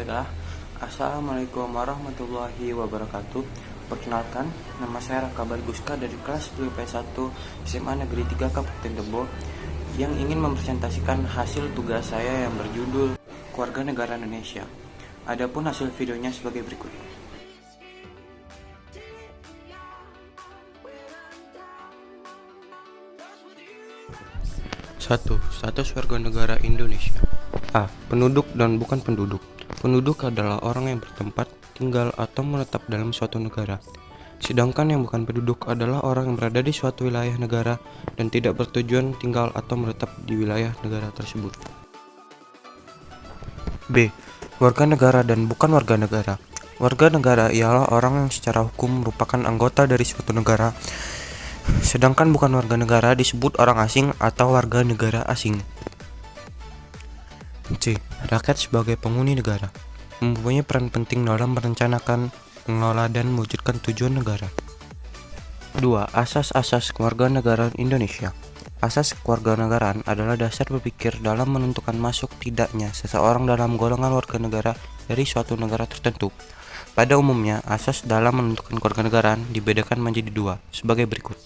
Baiklah, Assalamualaikum warahmatullahi wabarakatuh. Perkenalkan, nama saya Raka Barguska dari kelas 10 IPS 1 SMA Negeri 3 Kabupaten Tebo yang ingin mempresentasikan hasil tugas saya yang berjudul Keluarga Negara Indonesia. Adapun hasil videonya sebagai berikut. Satu, status warga negara Indonesia. A. Penduduk dan bukan penduduk. Penduduk adalah orang yang bertempat, tinggal, atau menetap dalam suatu negara. Sedangkan yang bukan penduduk adalah orang yang berada di suatu wilayah negara dan tidak bertujuan tinggal atau menetap di wilayah negara tersebut. B. Warga negara dan bukan warga negara. Warga negara ialah orang yang secara hukum merupakan anggota dari suatu negara. Sedangkan bukan warga negara disebut orang asing atau warga negara asing. C. Rakyat sebagai penghuni negara mempunyai peran penting dalam merencanakan, mengelola, dan mewujudkan tujuan negara. 2. Asas-asas kewarganegaraan Indonesia. Asas kewarganegaraan adalah dasar berpikir dalam menentukan masuk tidaknya seseorang dalam golongan warga negara dari suatu negara tertentu. Pada umumnya, asas dalam menentukan kewarganegaraan dibedakan menjadi dua, sebagai berikut.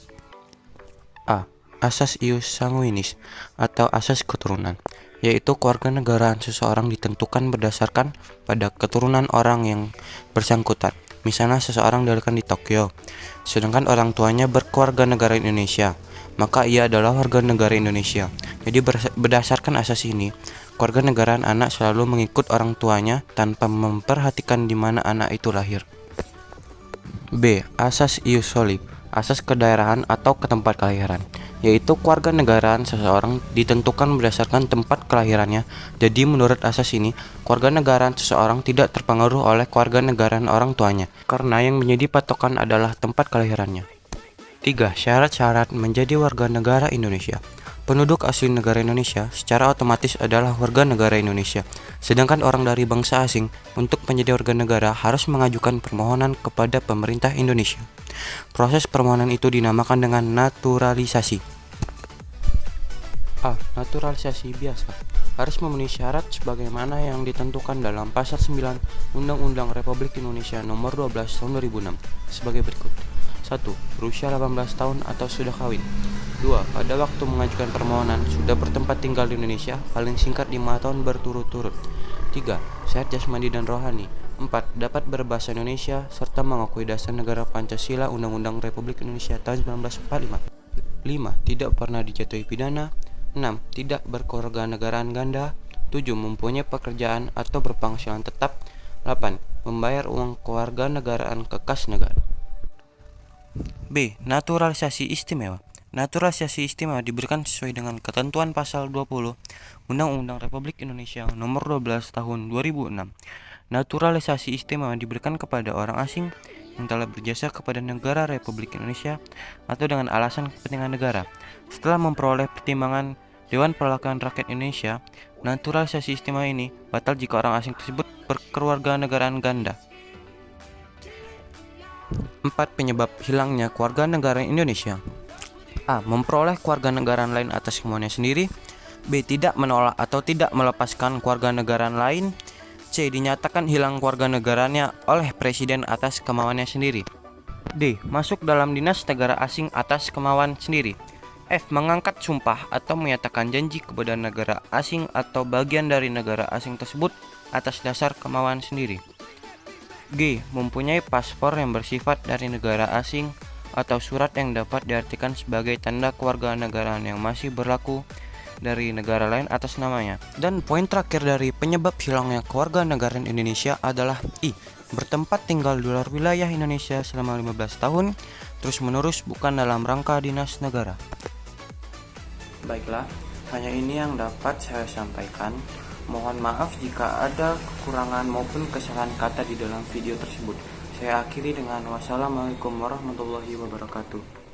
A. Asas ius sanguinis atau asas keturunan, yaitu kewarganegaraan seseorang ditentukan berdasarkan pada keturunan orang yang bersangkutan. Misalnya seseorang dilahirkan di Tokyo, sedangkan orang tuanya berkewarganegaraan Indonesia, maka ia adalah warga negara Indonesia. Jadi berdasarkan asas ini, kewarganegaraan anak selalu mengikut orang tuanya tanpa memperhatikan di mana anak itu lahir. B. Asas ius soli, asas kedaerahan atau ketempat kelahiran, yaitu kewarganegaraan seseorang ditentukan berdasarkan tempat kelahirannya. Jadi menurut asas ini, kewarganegaraan seseorang tidak terpengaruh oleh kewarganegaraan orang tuanya, karena yang menjadi patokan adalah tempat kelahirannya. 3. Syarat-syarat menjadi warga negara Indonesia. Penduduk asli negara Indonesia secara otomatis adalah warga negara Indonesia. Sedangkan orang dari bangsa asing untuk menjadi warga negara harus mengajukan permohonan kepada pemerintah Indonesia. Proses permohonan itu dinamakan dengan naturalisasi. A. Naturalisasi biasa harus memenuhi syarat sebagaimana yang ditentukan dalam Pasal 9 Undang-Undang Republik Indonesia Nomor 12 Tahun 2006 sebagai berikut. 1. Berusia 18 tahun atau sudah kawin. 2. Pada waktu mengajukan permohonan sudah bertempat tinggal di Indonesia paling singkat 5 tahun berturut-turut. 3. Sehat jasmani dan rohani. 4. Dapat berbahasa Indonesia serta mengakui dasar negara Pancasila Undang-Undang Republik Indonesia tahun 1945. 5. Tidak pernah dijatuhi pidana. 6. Tidak berkewarganegaraan ganda. 7. Mempunyai pekerjaan atau berpenghasilan tetap. 8. Membayar uang kewarganegaraan ke kas negara. B. Naturalisasi istimewa. Naturalisasi istimewa diberikan sesuai dengan ketentuan pasal 20 Undang-Undang Republik Indonesia Nomor 12 Tahun 2006. Naturalisasi istimewa diberikan kepada orang asing yang telah berjasa kepada negara Republik Indonesia atau dengan alasan kepentingan negara. Setelah memperoleh pertimbangan Dewan Perwakilan Rakyat Indonesia, naturalisasi istimewa ini batal jika orang asing tersebut berkewarganegaraan ganda. 4. Penyebab hilangnya kewarganegaraan Indonesia. A. Memperoleh kewarganegaraan lain atas kemauannya sendiri. B. Tidak menolak atau tidak melepaskan kewarganegaraan lain. C. Dinyatakan hilang kewarganegaraannya oleh presiden atas kemauannya sendiri. D. Masuk dalam dinas negara asing atas kemauan sendiri. F. Mengangkat sumpah atau menyatakan janji kepada negara asing atau bagian dari negara asing tersebut atas dasar kemauan sendiri. G. Mempunyai paspor yang bersifat dari negara asing atau surat yang dapat diartikan sebagai tanda kewarganegaraan yang masih berlaku dari negara lain atas namanya. Dan poin terakhir dari penyebab hilangnya kewarganegaraan Indonesia adalah I. Bertempat tinggal di luar wilayah Indonesia selama 15 tahun terus menerus bukan dalam rangka dinas negara. Baiklah, hanya ini yang dapat saya sampaikan. Mohon maaf jika ada kekurangan maupun kesalahan kata di dalam video tersebut. Saya akhiri dengan wassalamualaikum warahmatullahi wabarakatuh.